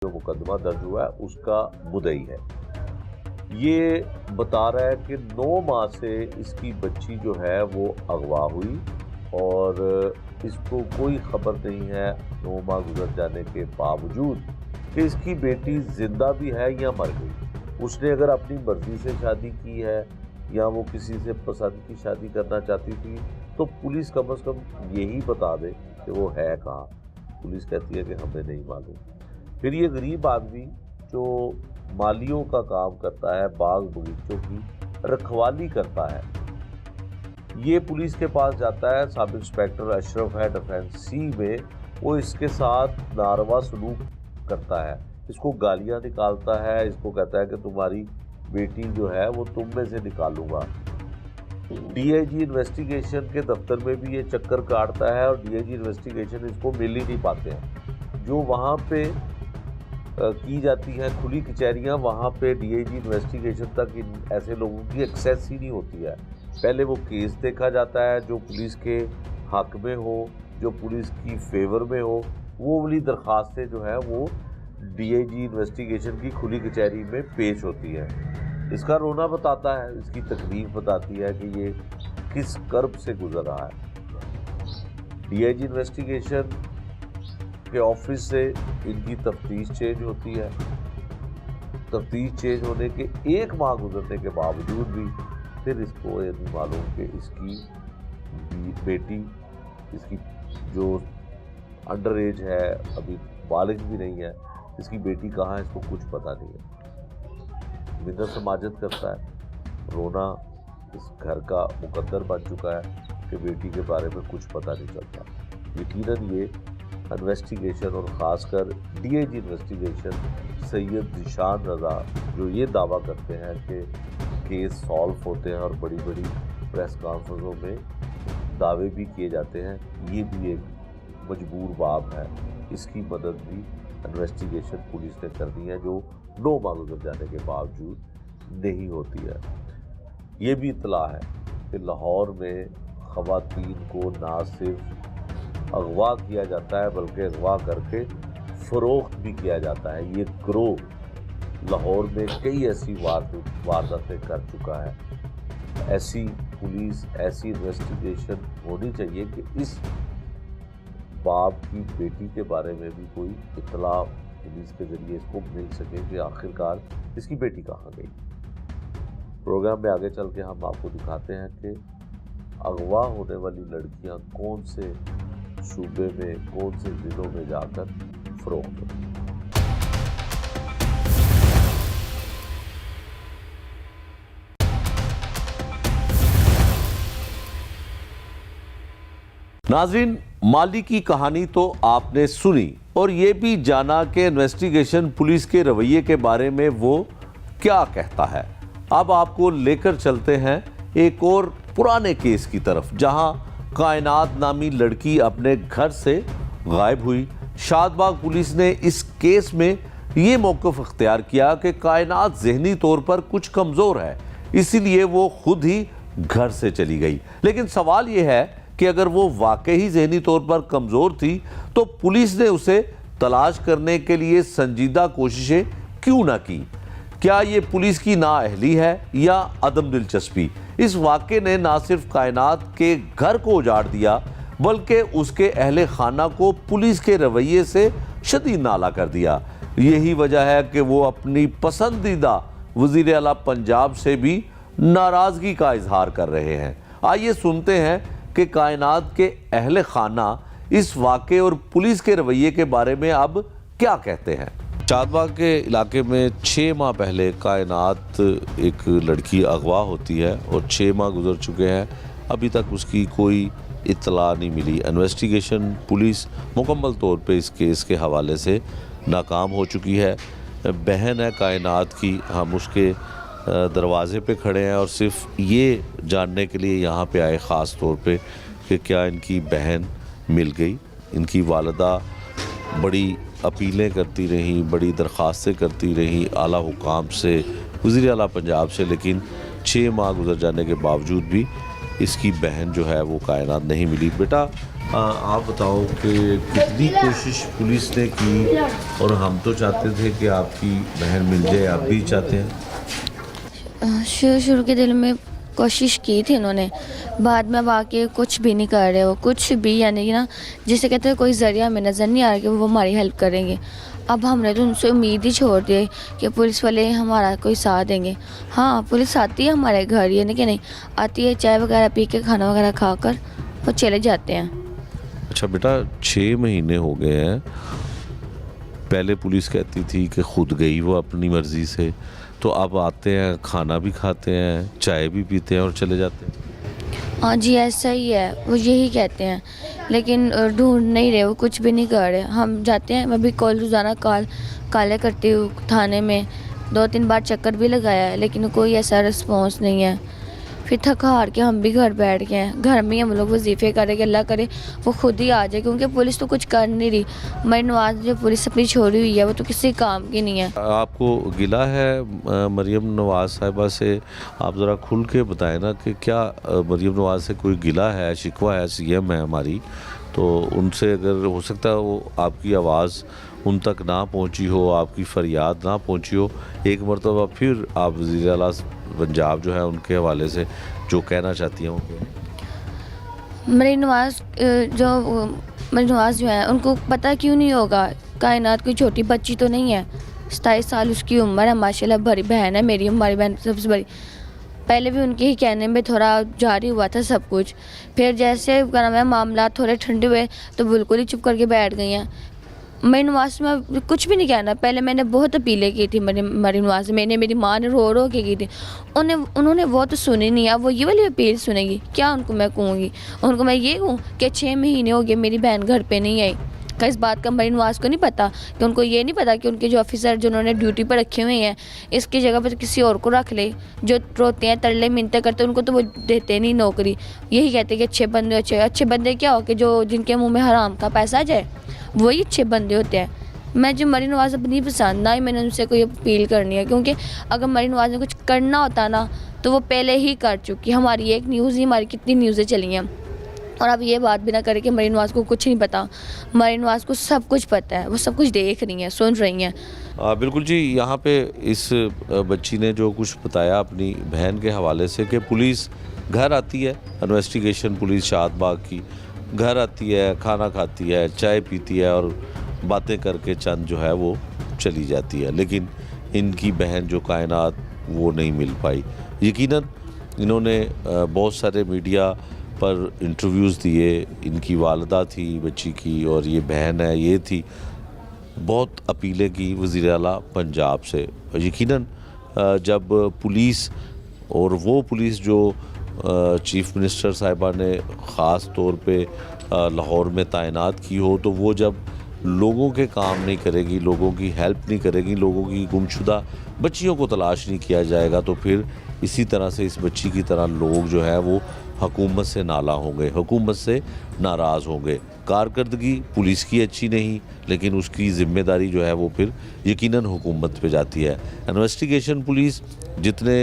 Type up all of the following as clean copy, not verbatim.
जो मुकदमा दर्ज हुआ है उसका मुद्दई है। ये बता रहा है कि 9 माह से इसकी बच्ची जो है वो अगवा हुई और इसको कोई खबर नहीं है 9 माह गुजर जाने के बावजूद कि इसकी बेटी जिंदा भी है या मर गई। उसने अगर अपनी मर्जी से शादी की है या वो किसी से पसंद की शादी करना चाहती थी तो पुलिस कम से कम यही बता दे कि वो है कहाँ। पुलिस कहती है कि हमें नहीं मालूम। फिर ये गरीब आदमी जो मालियों का काम करता है, बाग बगीचों की रखवाली करता है, ये पुलिस के पास जाता है। सब इंस्पेक्टर अशरफ है डिफेंस सी में, वो इसके साथ नारवा सलूक करता है, इसको गालियां निकालता है, इसको कहता है कि तुम्हारी बेटी जो है वो तुम में से निकालूंगा। डीआईजी इन्वेस्टिगेशन के दफ्तर में भी ये चक्कर काटता है और डीआईजी इन्वेस्टिगेशन इसको मिल ही नहीं पाते हैं। जो वहाँ पे की जाती हैं खुली कचहरियाँ, वहाँ पे डीआईजी इन्वेस्टिगेशन तक ऐसे लोगों की एक्सेस ही नहीं होती है। पहले वो केस देखा जाता है जो पुलिस के हक में हो, जो पुलिस की फेवर में हो, वो वाली दरख्वास्तें जो है वो डीआईजी इन्वेस्टिगेशन की खुली कचहरी में पेश होती है। इसका रोना बताता है, इसकी तकलीफ बताती है कि ये किस कर्ब से गुजर रहा है। डीआईजी इन्वेस्टिगेशन के ऑफिस से इनकी तफ्तीश चेंज होती है। तफ्तीश चेंज होने के 1 माह गुजरने के बावजूद भी फिर इसको ये नहीं मालूम कि इसकी बेटी, इसकी जो अंडर एज है, अभी बालिग भी नहीं है, इसकी बेटी कहाँ है इसको कुछ पता नहीं है। मिन्नत समाजत करता है। रोना इस घर का मुकद्दर बन चुका है कि बेटी के बारे में कुछ पता नहीं चलता। यकीनन ये इन्वेस्टिगेशन और ख़ासकर डीआईजी इन्वेस्टिगेशन सैयद ज़ीशान रज़ा जो ये दावा करते हैं कि केस सॉल्व होते हैं और बड़ी बड़ी प्रेस कॉन्फ्रेंसों में दावे भी किए जाते हैं, ये भी एक मजबूर बाब है। इसकी मदद भी इन्वेस्टिगेशन पुलिस ने करनी है जो 9 माह गुजर जाने के बावजूद नहीं होती है। ये भी इतला है कि लाहौर में ख़वातीन को ना सिर्फ अगवा किया जाता है बल्कि अगवा करके फ़रोख्त भी किया जाता है। ये गिरोह लाहौर में कई ऐसी वारदातें कर चुका है। ऐसी पुलिस, ऐसी इन्वेस्टिगेशन होनी चाहिए कि इस बाप की बेटी के बारे में भी कोई इतला पुलिस के ज़रिए इसको मिल सके कि आखिरकार इसकी बेटी कहाँ गई। प्रोग्राम में आगे चल के हम आपको दिखाते हैं कि अगवा होने वाली लड़कियाँ कौन से सूबे में, कौन से जिलों में जाकर फरोख्त होती हैं। नाज़रीन, माली की कहानी तो आपने सुनी और ये भी जाना कि इन्वेस्टिगेशन पुलिस के रवैये के बारे में वो क्या कहता है। अब आपको लेकर चलते हैं एक और पुराने केस की तरफ, जहां कायनात नामी लड़की अपने घर से गायब हुई। शादबाग पुलिस ने इस केस में ये मौक़िफ़ अख्तियार किया कि कायनात ज़हनी तौर पर कुछ कमज़ोर है, इसीलिए वो खुद ही घर से चली गई। लेकिन सवाल ये है कि अगर वो वाकई ज़हनी तौर पर कमज़ोर थी तो पुलिस ने उसे तलाश करने के लिए संजीदा कोशिशें क्यों ना की। क्या ये पुलिस की नाअहली है या अदम दिलचस्पी। इस वाक़े ने ना सिर्फ कायनात के घर को उजाड़ दिया बल्कि उसके अहले खाना को पुलिस के रवैये से शदीद नाला कर दिया। यही वजह है कि वो अपनी पसंदीदा वज़ीर आला पंजाब से भी नाराज़गी का इजहार कर रहे हैं। आइए सुनते हैं कि कायनात के अहले खाना इस वाक़े और पुलिस के रवैये के बारे में अब क्या कहते हैं। शादबाग के इलाके में 6 माह पहले कायनात एक लड़की अगवा होती है और 6 माह गुजर चुके हैं, अभी तक उसकी कोई इत्तला नहीं मिली। इन्वेस्टिगेशन पुलिस मुकम्मल तौर पे इस केस के हवाले से नाकाम हो चुकी है। बहन है कायनात की, हम उसके दरवाज़े पे खड़े हैं और सिर्फ ये जानने के लिए यहाँ पे आए ख़ास तौर पे कि क्या इनकी बहन मिल गई। इनकी वालिदा बड़ी अपीलें करती रहीं, बड़ी दरख्वास्तें करती रहीं आला हुकाम से, वज़ीर आला पंजाब से, लेकिन 6 माह गुजर जाने के बावजूद भी इसकी बहन जो है वो कायनात नहीं मिली। बेटा आप बताओ कि कितनी कोशिश पुलिस ने की, और हम तो चाहते थे कि आपकी बहन मिल जाए, आप भी चाहते हैं? शुरू के दिल में कोशिश की थी उन्होंने, बाद में अब आके कुछ भी नहीं कर रहे हो, कुछ भी, यानी कि ना जिसे कहते हैं कोई ज़रिया हमें नज़र नहीं आ रहा कि वो हमारी हेल्प करेंगे। अब हमने तो उनसे उम्मीद ही छोड़ दी कि पुलिस वाले हमारा कोई साथ देंगे। हाँ, पुलिस आती है हमारे घर, यानी कि नहीं आती है, चाय वगैरह पी के खाना वगैरह खाकर और चले जाते हैं। अच्छा बेटा, 6 महीने हो गए हैं। पहले पुलिस कहती थी कि खुद गई वो अपनी मर्ज़ी से, तो अब आते हैं, खाना भी खाते हैं, चाय भी पीते हैं और चले जाते हैं। हाँ जी, ऐसा ही है, वो यही कहते हैं, लेकिन ढूंढ नहीं रहे, वो कुछ भी नहीं कर रहे। हम जाते हैं, मैं भी रोज़ाना काले करती हूँ थाने में, 2-3 बार चक्कर भी लगाया है, लेकिन कोई ऐसा रिस्पॉन्स नहीं है। फिर थका हार के हम भी घर बैठ गए हैं। घर में ही हम लोग वजीफ़े करे कि अल्लाह करे वो खुद ही आ जाए, क्योंकि पुलिस तो कुछ कर नहीं रही। मरीन नवाज़ जो पुलिस अपनी छोड़ी हुई है वो तो किसी काम की नहीं है। आपको गिला है मरीम नवाज़ साहिबा से? आप ज़रा खुल के बताएं ना कि क्या मरीम नवाज़ से कोई गिला है, शिकवा है? सीएम है हमारी, तो उनसे अगर हो सकता है वो आपकी आवाज़ उन तक ना पहुंची हो, आपकी फरियाद ना पहुंची हो, एक मरतबा फिर आप वज़ीर आला पंजाब जो है उनके हवाले से जो कहना चाहती हैं उनको। मरीन नवाज़ जो है उनको पता क्यों नहीं होगा, कायनात कोई छोटी बच्ची तो नहीं है, 27 साल उसकी उम्र है, माशाल्लाह बड़ी बहन है मेरी, हमारी बहन सबसे बड़ी। पहले भी उनके ही कहने में थोड़ा जारी हुआ था सब कुछ, फिर जैसे क्या नाम है मामला थोड़े ठंडे हुए तो बिल्कुल ही चुप करके बैठ गई हैं। मरीन नवाज़ में कुछ भी नहीं कहना। पहले मैंने बहुत अपीलें की थी मरीन नवाज़ से, मेरी माँ ने रो रो के की थी, उन्होंने वो तो सुनी नहीं। अब वो ये वाली अपील सुनेगी क्या? उनको मैं कहूँगी, उनको मैं ये कहूँ कि 6 महीने हो गए मेरी बहन घर पे नहीं आई। क्या इस बात का मरीन नवाज़ को नहीं पता? कि उनको ये नहीं पता कि उनके जो ऑफिसर जो उन्होंने ड्यूटी पर रखे हुए हैं, इसकी जगह पर किसी और को रख ले? जो रोते हैं, तरले मिन्नतें करते हैं, उनको तो वो देते नहीं नौकरी। यही कहते कि अच्छे बंदे, अच्छे बंदे क्या हो कि जो जिनके मुँह में हराम का पैसा जाए, वही अच्छे बंदे होते हैं। मैं जो मरीन नवाज़ अपनी पसंद, ना ही मैंने उनसे कोई अपील करनी है, क्योंकि अगर मरीन नवाज़ ने कुछ करना होता ना तो वो पहले ही कर चुकी। हमारी एक न्यूज़ ही, हमारी कितनी न्यूज़ें चली हैं, और अब ये बात भी ना करे कि मरीन नवाज़ को कुछ नहीं पता। मरीन नवाज़ को सब कुछ पता है, वो सब कुछ देख रही हैं, सुन रही हैं। बिल्कुल जी, यहाँ पे इस बच्ची ने जो कुछ बताया अपनी बहन के हवाले से कि पुलिस घर आती है, इन्वेस्टिगेशन पुलिस शाहबाग की घर आती है, खाना खाती है, चाय पीती है और बातें करके चंद जो है वो चली जाती है, लेकिन इनकी बहन जो कायनात वो नहीं मिल पाई। यकीनन इन्होंने बहुत सारे मीडिया पर इंटरव्यूज़ दिए, इनकी वालिदा थी बच्ची की और ये बहन है, ये थी, बहुत अपीलें की वज़ीर आला पंजाब से। यकीनन जब पुलिस, और वो पुलिस जो चीफ़ मिनिस्टर साहिबा ने ख़ास तौर पे लाहौर में तैनात की हो, तो वो जब लोगों के काम नहीं करेगी, लोगों की हेल्प नहीं करेगी, लोगों की गुमशुदा बच्चियों को तलाश नहीं किया जाएगा, तो फिर इसी तरह से इस बच्ची की तरह लोग जो है वो हुकूमत से नाला होंगे, हुकूमत से नाराज़ होंगे। कारकर्दगी पुलिस की अच्छी नहीं, लेकिन उसकी ज़िम्मेदारी जो है वो फिर यकीनन हुकूमत पे जाती है। इन्वेस्टिगेशन पुलिस जितने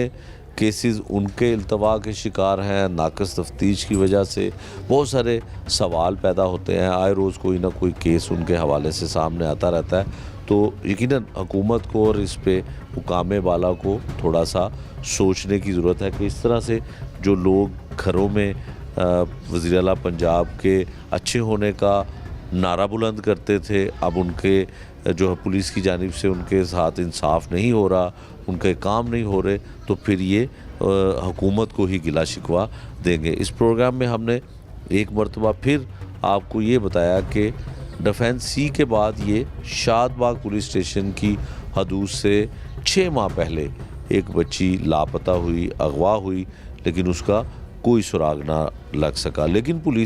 केसेस उनके इल्तवा के शिकार हैं, नाकस तफ्तीश की वजह से बहुत सारे सवाल पैदा होते हैं, आए रोज़ कोई ना कोई केस उनके हवाले से सामने आता रहता है, तो यकीनन हुकूमत को और इस पे हुकामे वाला को थोड़ा सा सोचने की ज़रूरत है कि इस तरह से जो लोग घरों में वज़ीर आला पंजाब के अच्छे होने का नारा बुलंद करते थे, अब उनके जो है पुलिस की जानिब से उनके साथ इंसाफ नहीं हो रहा, उनके काम नहीं हो रहे, तो फिर ये हुकूमत को ही गिला शिकवा देंगे। इस प्रोग्राम में हमने एक मरतबा फिर आपको ये बताया कि डिफेंस सी के बाद ये शादबाग पुलिस स्टेशन की हदूद से 6 माह पहले एक बच्ची लापता हुई, अगवा हुई, लेकिन उसका कोई सुराग ना लग सका। लेकिन पुलिस